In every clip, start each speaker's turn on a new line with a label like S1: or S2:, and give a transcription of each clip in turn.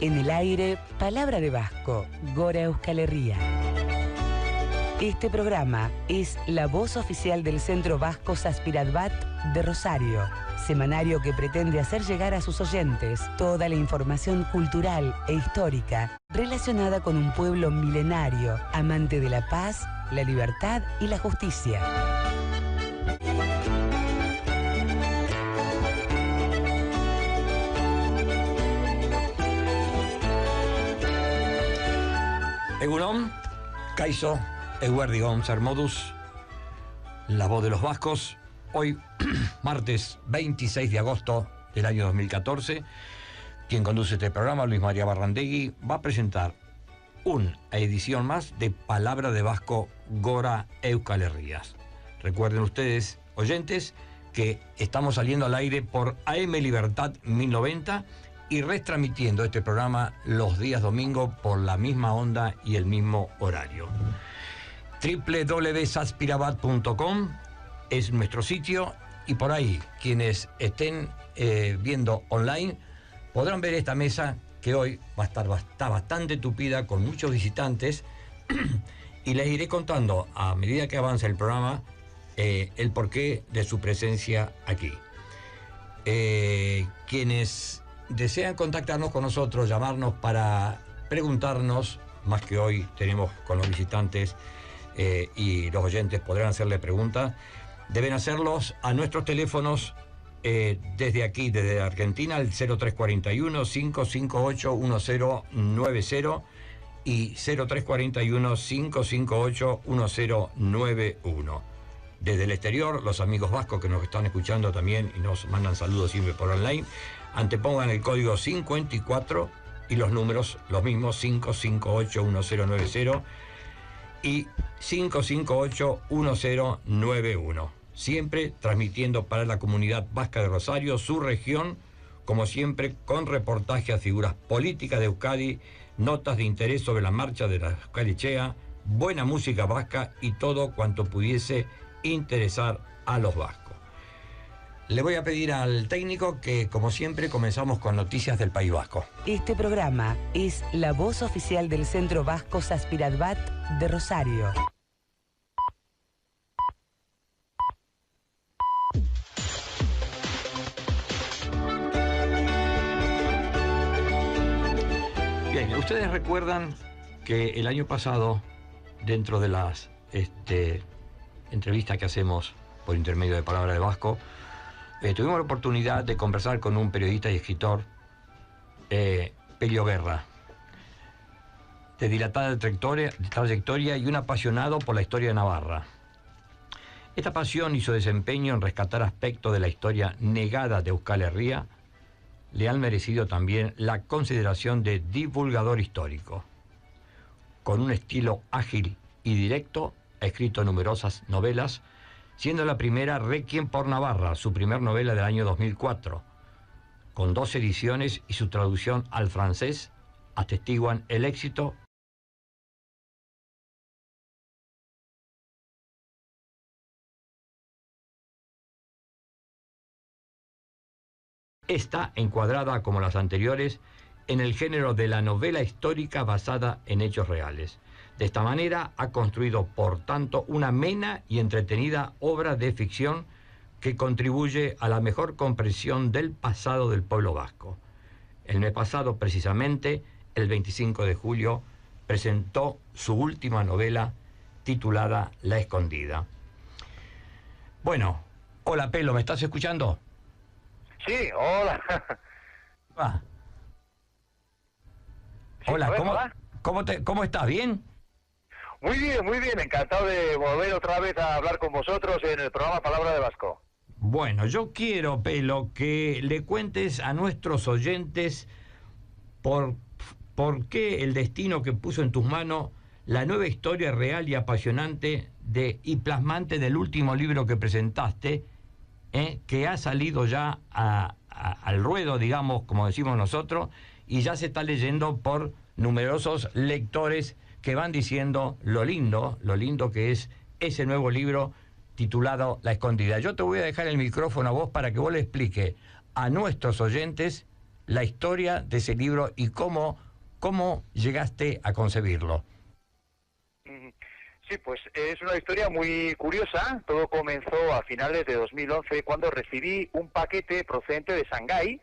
S1: En el aire, palabra de Vasco, Gora Euskal Herria. Este programa es la voz oficial del Centro Vasco Saspiratbat de Rosario, semanario que pretende hacer llegar a sus oyentes toda la información cultural e histórica relacionada con un pueblo milenario, amante de la paz, la libertad y la justicia.
S2: Egunon, Kaizo, Eguerdigon, Sermodus, la voz de los vascos. Hoy, martes 26 de agosto del año 2014, quien conduce este programa, Luis María Barrandegui, va a presentar una edición más de Palabra de Vasco Gora Euskal Herria. Recuerden ustedes, oyentes, que estamos saliendo al aire por AM Libertad 1090 y retransmitiendo este programa los días domingo por la misma onda y el mismo horario. www.saspirabat.com es nuestro sitio y por ahí quienes estén viendo online podrán ver esta mesa que hoy está bastante tupida con muchos visitantes y les iré contando a medida que avance el programa el porqué de su presencia aquí. Quienes desean contactarnos con nosotros, llamarnos para preguntarnos, más que hoy tenemos con los visitantes y los oyentes podrán hacerle preguntas, deben hacerlos a nuestros teléfonos desde aquí, desde Argentina, el 0341-558-1090 y 0341-558-1091. Desde el exterior, los amigos vascos que nos están escuchando también y nos mandan saludos siempre por online, antepongan el código 54 y los números, los mismos, 558-1090 y 558-1091. Siempre transmitiendo para la comunidad vasca de Rosario, su región, como siempre, con reportaje a figuras políticas de Euskadi, notas de interés sobre la marcha de la Euskal-Etxea, buena música vasca y todo cuanto pudiese interesar a los vascos. Le voy a pedir al técnico que, como siempre, comenzamos con noticias del País Vasco.
S1: Este programa es la voz oficial del Centro Vasco Saspiratbat de Rosario.
S2: Bien, ustedes recuerdan que el año pasado, dentro de las entrevistas que hacemos por intermedio de Palabra de Vasco, tuvimos la oportunidad de conversar con un periodista y escritor, Pello Guerra, de dilatada trayectoria y un apasionado por la historia de Navarra. Esta pasión y su desempeño en rescatar aspectos de la historia negada de Euskal Herria le han merecido también la consideración de divulgador histórico. Con un estilo ágil y directo, ha escrito numerosas novelas, siendo la primera Requiem por Navarra, su primer novela del año 2004, con 2 ediciones y su traducción al francés atestiguan el éxito. Está encuadrada, como las anteriores, en el género de la novela histórica basada en hechos reales. De esta manera ha construido, por tanto, una amena y entretenida obra de ficción que contribuye a la mejor comprensión del pasado del pueblo vasco. El mes pasado, precisamente, el 25 de julio, presentó su última novela titulada La Escondida. Bueno, hola Pelo, ¿me estás escuchando?
S3: Sí, hola.
S2: Ah.
S3: Sí,
S2: Hola,
S3: hola.
S2: ¿cómo estás? ¿Bien?
S3: Muy bien, encantado de volver otra vez a hablar con vosotros en el programa Palabra de Vasco.
S2: Bueno, yo quiero, Pelo, que le cuentes a nuestros oyentes por qué el destino que puso en tus manos la nueva historia real y apasionante y plasmante del último libro que presentaste, que ha salido ya al ruedo, digamos, como decimos nosotros, y ya se está leyendo por numerosos lectores que van diciendo lo lindo que es ese nuevo libro titulado La Escondida. Yo te voy a dejar el micrófono a vos para que vos le expliques a nuestros oyentes la historia de ese libro y cómo llegaste a concebirlo.
S3: Sí, pues es una historia muy curiosa. Todo comenzó a finales de 2011 cuando recibí un paquete procedente de Shanghái,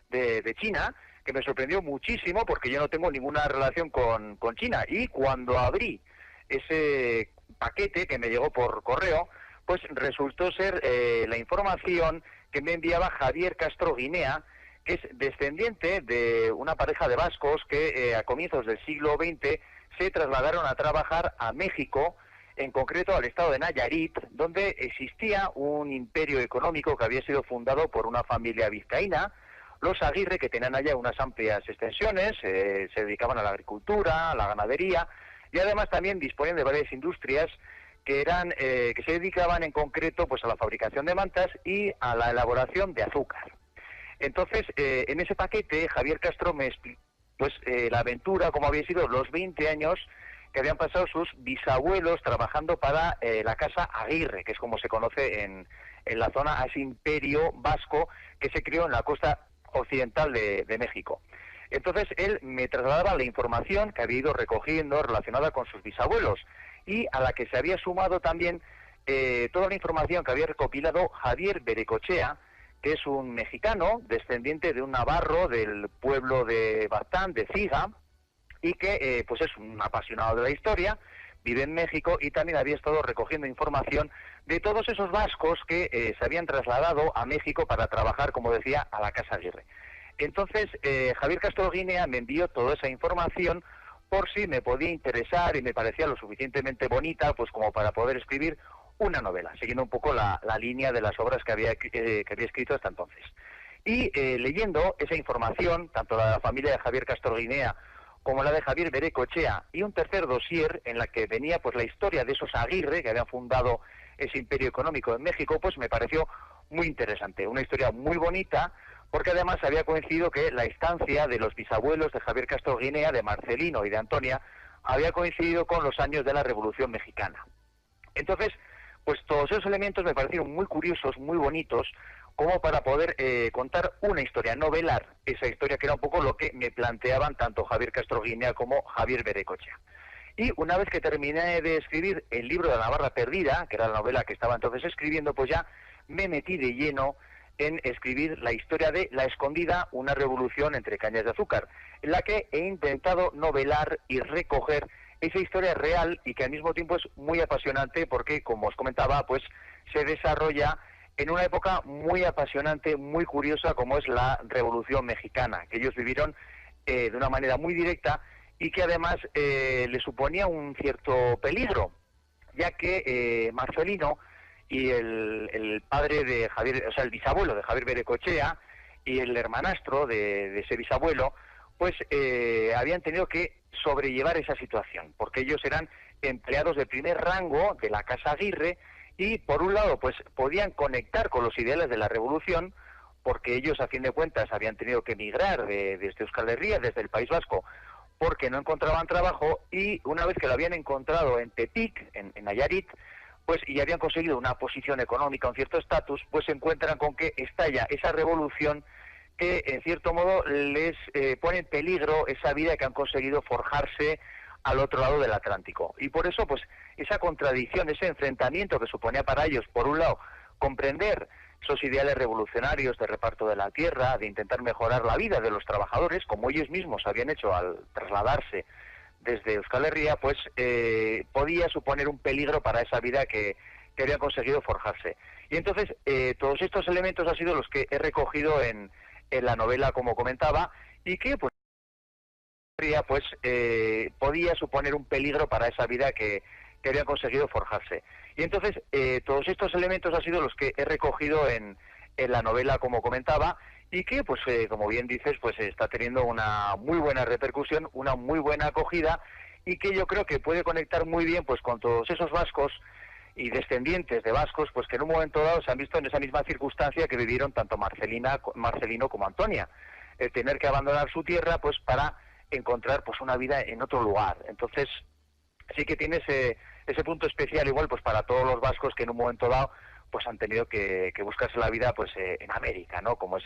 S3: de China, que me sorprendió muchísimo porque yo no tengo ninguna relación con China. Y cuando abrí ese paquete que me llegó por correo, pues resultó ser la información que me enviaba Javier Castro Guinea, que es descendiente de una pareja de vascos que a comienzos del siglo XX se trasladaron a trabajar a México, en concreto al estado de Nayarit, donde existía un imperio económico que había sido fundado por una familia vizcaína, los Aguirre, que tenían allá unas amplias extensiones, se dedicaban a la agricultura, a la ganadería, y además también disponían de varias industrias que se dedicaban en concreto pues a la fabricación de mantas y a la elaboración de azúcar. Entonces, en ese paquete, Javier Castro me explicó la aventura, como había sido los 20 años que habían pasado sus bisabuelos trabajando para la Casa Aguirre, que es como se conoce en la zona, a ese imperio vasco que se crió en la costa occidental de México. Entonces, él me trasladaba la información que había ido recogiendo relacionada con sus bisabuelos y a la que se había sumado también toda la información que había recopilado Javier Berecochea, que es un mexicano, descendiente de un navarro del pueblo de Batán, de Ciga, y que pues es un apasionado de la historia, vive en México y también había estado recogiendo información de todos esos vascos que se habían trasladado a México para trabajar, como decía, a la Casa Aguirre. Entonces, Javier Castro Guinea me envió toda esa información por si me podía interesar y me parecía lo suficientemente bonita pues como para poder escribir una novela, siguiendo un poco la línea de las obras que había escrito hasta entonces. Y leyendo esa información, tanto la de la familia de Javier Castro Guinea como la de Javier Berecochea, y un tercer dossier en la que venía pues la historia de esos Aguirre que habían fundado ese imperio económico en México, pues me pareció muy interesante, una historia muy bonita, porque además había coincidido que la estancia de los bisabuelos de Javier Castro Guinea, de Marcelino y de Antonia, había coincidido con los años de la Revolución Mexicana. Entonces, pues todos esos elementos me parecieron muy curiosos, muy bonitos, como para poder contar una historia, novelar esa historia, que era un poco lo que me planteaban tanto Javier Castro Guinea como Javier Berecochea. Y una vez que terminé de escribir el libro de la Navarra Perdida, que era la novela que estaba entonces escribiendo, pues ya me metí de lleno en escribir la historia de La Escondida, una revolución entre cañas de azúcar, en la que he intentado novelar y recoger esa historia real y que al mismo tiempo es muy apasionante porque, como os comentaba, pues se desarrolla en una época muy apasionante, muy curiosa, como es la Revolución Mexicana, que ellos vivieron de una manera muy directa y que además le suponía un cierto peligro, ya que Marcelino y el padre de Javier, o sea, el bisabuelo de Javier Berecochea y el hermanastro de ese bisabuelo, pues habían tenido que sobrellevar esa situación, porque ellos eran empleados de primer rango de la Casa Aguirre y, por un lado, pues podían conectar con los ideales de la revolución, porque ellos, a fin de cuentas, habían tenido que emigrar desde Euskal Herria, desde el País Vasco, porque no encontraban trabajo, y una vez que lo habían encontrado en Tepic, en Nayarit, pues y habían conseguido una posición económica, un cierto estatus, pues se encuentran con que estalla esa revolución que en cierto modo les pone en peligro esa vida que han conseguido forjarse al otro lado del Atlántico. Y por eso, pues, esa contradicción, ese enfrentamiento que suponía para ellos, por un lado, comprender esos ideales revolucionarios de reparto de la tierra, de intentar mejorar la vida de los trabajadores, como ellos mismos habían hecho al trasladarse desde Euskal Herria, pues podía suponer un peligro para esa vida que habían conseguido forjarse. Y entonces, todos estos elementos han sido los que he recogido en la novela, como comentaba, y que pues podía suponer un peligro para esa vida que habían conseguido forjarse. Y entonces todos estos elementos han sido los que he recogido en la novela, como comentaba, y que pues como bien dices, pues está teniendo una muy buena repercusión, una muy buena acogida, y que yo creo que puede conectar muy bien pues con todos esos vascos y descendientes de vascos, pues que en un momento dado se han visto en esa misma circunstancia que vivieron tanto Marcelino como Antonia, tener que abandonar su tierra pues para encontrar pues una vida en otro lugar. Entonces sí que tiene ese punto especial igual pues para todos los vascos que en un momento dado pues han tenido que buscarse la vida pues en América, ¿no? Como es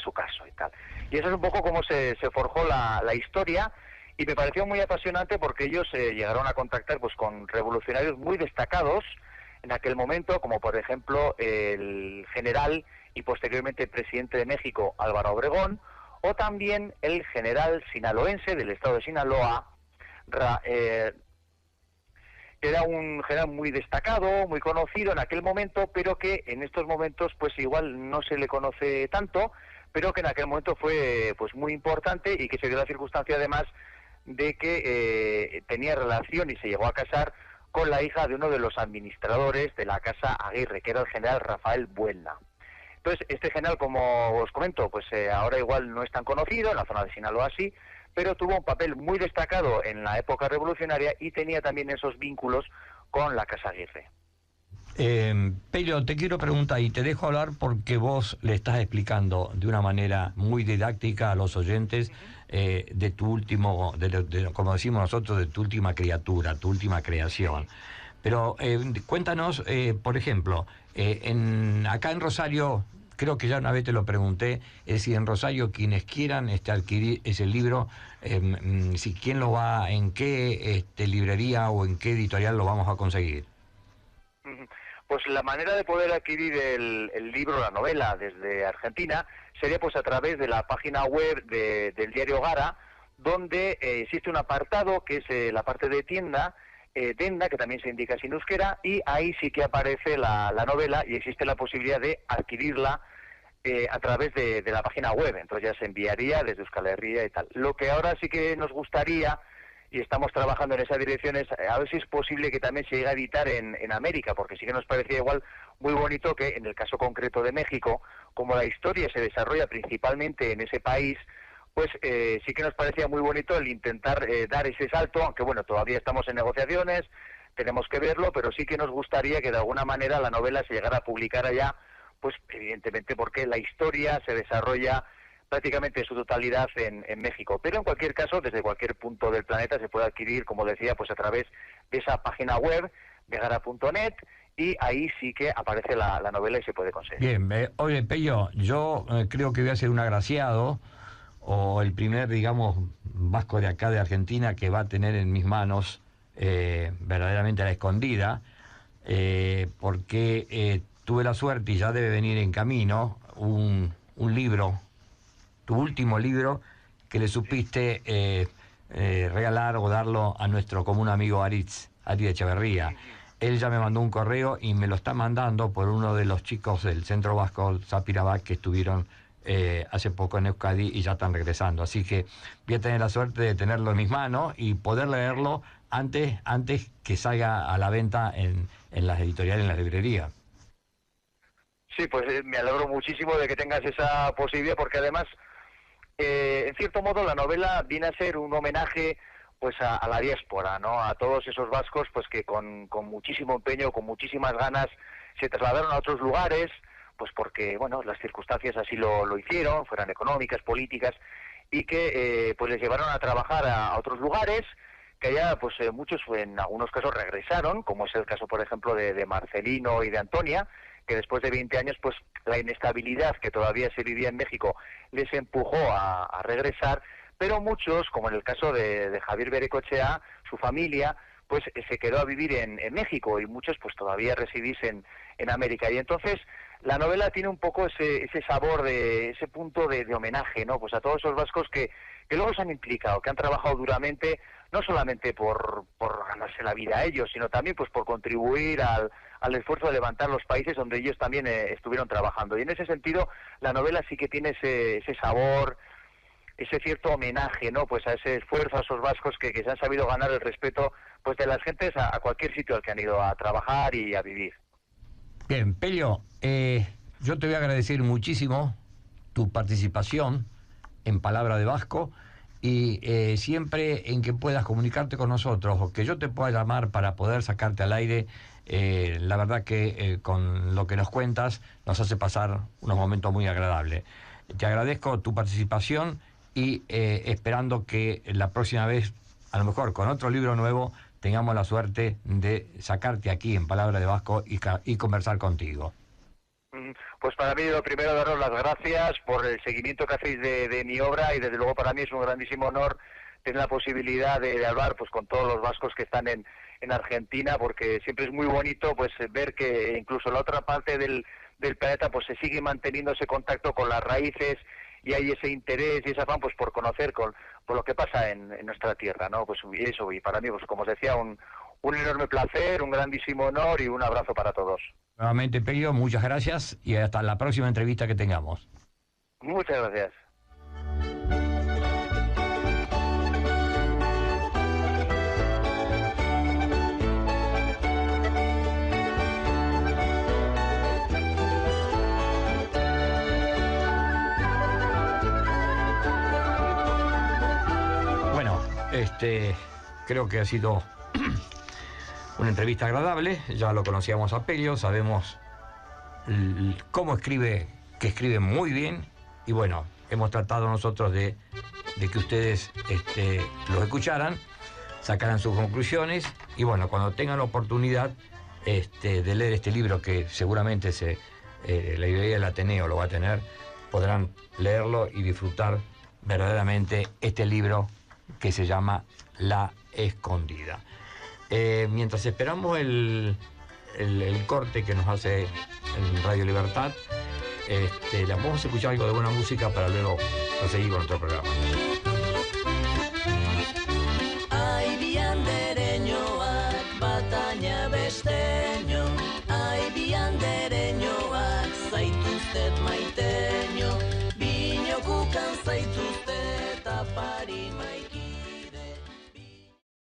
S3: su caso y tal. Y eso es un poco cómo se forjó la historia, y me pareció muy apasionante porque ellos llegaron a contactar pues con revolucionarios muy destacados en aquel momento, como por ejemplo el general y posteriormente presidente de México, Álvaro Obregón, o también el general sinaloense del estado de Sinaloa, era un general muy destacado, muy conocido en aquel momento, pero que en estos momentos pues igual no se le conoce tanto, pero que en aquel momento fue pues muy importante, y que se dio la circunstancia además de que tenía relación y se llegó a casar con la hija de uno de los administradores de la Casa Aguirre, que era el general Rafael Buelna. Entonces, este general, como os comento, pues ahora igual no es tan conocido, en la zona de Sinaloa sí, pero tuvo un papel muy destacado en la época revolucionaria y tenía también esos vínculos con la Casa Aguirre.
S2: Pello, te quiero preguntar, y te dejo hablar porque vos le estás explicando de una manera muy didáctica a los oyentes de tu último, como decimos nosotros, de tu última criatura, tu última creación. Pero cuéntanos, por ejemplo, acá en Rosario, creo que ya una vez te lo pregunté, es decir, en Rosario quienes quieran adquirir ese libro, si quién lo va, en qué librería o en qué editorial lo vamos a conseguir.
S3: Pues la manera de poder adquirir el libro, la novela, desde Argentina, sería pues a través de la página web del diario Gara, donde existe un apartado que es la parte de tienda, Tenda, que también se indica sin euskera, y ahí sí que aparece la novela y existe la posibilidad de adquirirla a través de la página web. Entonces ya se enviaría desde Euskal Herria y tal. Lo que ahora sí que nos gustaría, y estamos trabajando en esa dirección, es a ver si es posible que también se llegue a editar en América, porque sí que nos parecía igual muy bonito que en el caso concreto de México, como la historia se desarrolla principalmente en ese país, pues sí que nos parecía muy bonito el intentar dar ese salto, aunque bueno, todavía estamos en negociaciones, tenemos que verlo, pero sí que nos gustaría que de alguna manera la novela se llegara a publicar allá, pues evidentemente porque la historia se desarrolla prácticamente en su totalidad en México. Pero en cualquier caso, desde cualquier punto del planeta se puede adquirir, como decía, pues a través de esa página web, de gara.net, y ahí sí que aparece la novela y se puede conseguir.
S2: Bien, oye, Pello, yo creo que voy a ser un agraciado, o el primer, digamos, vasco de acá de Argentina que va a tener en mis manos verdaderamente a la escondida, porque tuve la suerte, y ya debe venir en camino, un libro, tu último libro, que le supiste regalar o darlo a nuestro común amigo Aritz Echeverría. Él ya me mandó un correo y me lo está mandando por uno de los chicos del Centro Vasco Sapirabat que estuvieron hace poco en Euskadi y ya están regresando. Así que voy a tener la suerte de tenerlo en mis manos y poder leerlo antes que salga a la venta en las editoriales, en las librerías.
S3: Sí, pues me alegro muchísimo de que tengas esa posibilidad, porque además, en cierto modo, la novela viene a ser un homenaje pues a la diáspora, ¿no? A todos esos vascos pues que con muchísimo empeño, con muchísimas ganas, se trasladaron a otros lugares, pues porque, bueno, las circunstancias así lo hicieron, fueran económicas, políticas, y que pues les llevaron a trabajar a otros lugares, que allá pues muchos en algunos casos regresaron, como es el caso, por ejemplo, de Marcelino y de Antonia, que después de 20 años, pues la inestabilidad que todavía se vivía en México les empujó a regresar, pero muchos, como en el caso de Javier Berecochea, su familia, pues se quedó a vivir en México, y muchos pues todavía residís en América. Y entonces la novela tiene un poco ese sabor, de ese punto de homenaje, ¿no? Pues a todos esos vascos que luego se han implicado, que han trabajado duramente, no solamente por ganarse la vida a ellos, sino también pues por contribuir al esfuerzo de levantar los países donde ellos también estuvieron trabajando. Y en ese sentido, la novela sí que tiene ese sabor, ese cierto homenaje, ¿no? Pues a ese esfuerzo, a esos vascos que se han sabido ganar el respeto pues de las gentes a cualquier sitio al que han ido a trabajar y a vivir.
S2: Bien, Pello, yo te voy a agradecer muchísimo tu participación en Palabra de Vasco, y siempre en que puedas comunicarte con nosotros o que yo te pueda llamar para poder sacarte al aire, la verdad que con lo que nos cuentas nos hace pasar unos momentos muy agradables. Te agradezco tu participación y esperando que la próxima vez, a lo mejor con otro libro nuevo, tengamos la suerte de sacarte aquí en Palabra de Vasco y conversar contigo.
S3: Pues para mí lo primero daros las gracias por el seguimiento que hacéis de mi obra, y desde luego para mí es un grandísimo honor tener la posibilidad de hablar pues con todos los vascos que están en Argentina, porque siempre es muy bonito pues ver que incluso en la otra parte del planeta pues se sigue manteniendo ese contacto con las raíces, y hay ese interés y ese afán pues por conocer por lo que pasa en nuestra tierra, ¿no? Pues eso, y para mí, pues como os decía, un enorme placer, un grandísimo honor y un abrazo para todos.
S2: Nuevamente, Pelio, muchas gracias y hasta la próxima entrevista que tengamos.
S3: Muchas gracias.
S2: Creo que ha sido una entrevista agradable. Ya lo conocíamos a Pelio, sabemos cómo escribe, que escribe muy bien, y bueno, hemos tratado nosotros de que ustedes los escucharan, sacaran sus conclusiones, y bueno, cuando tengan la oportunidad de leer este libro, que seguramente la librería del Ateneo lo va a tener, podrán leerlo y disfrutar verdaderamente este libro que se llama La Escondida. Mientras esperamos el corte que nos hace en Radio Libertad, vamos a escuchar algo de buena música para luego proseguir con otro programa.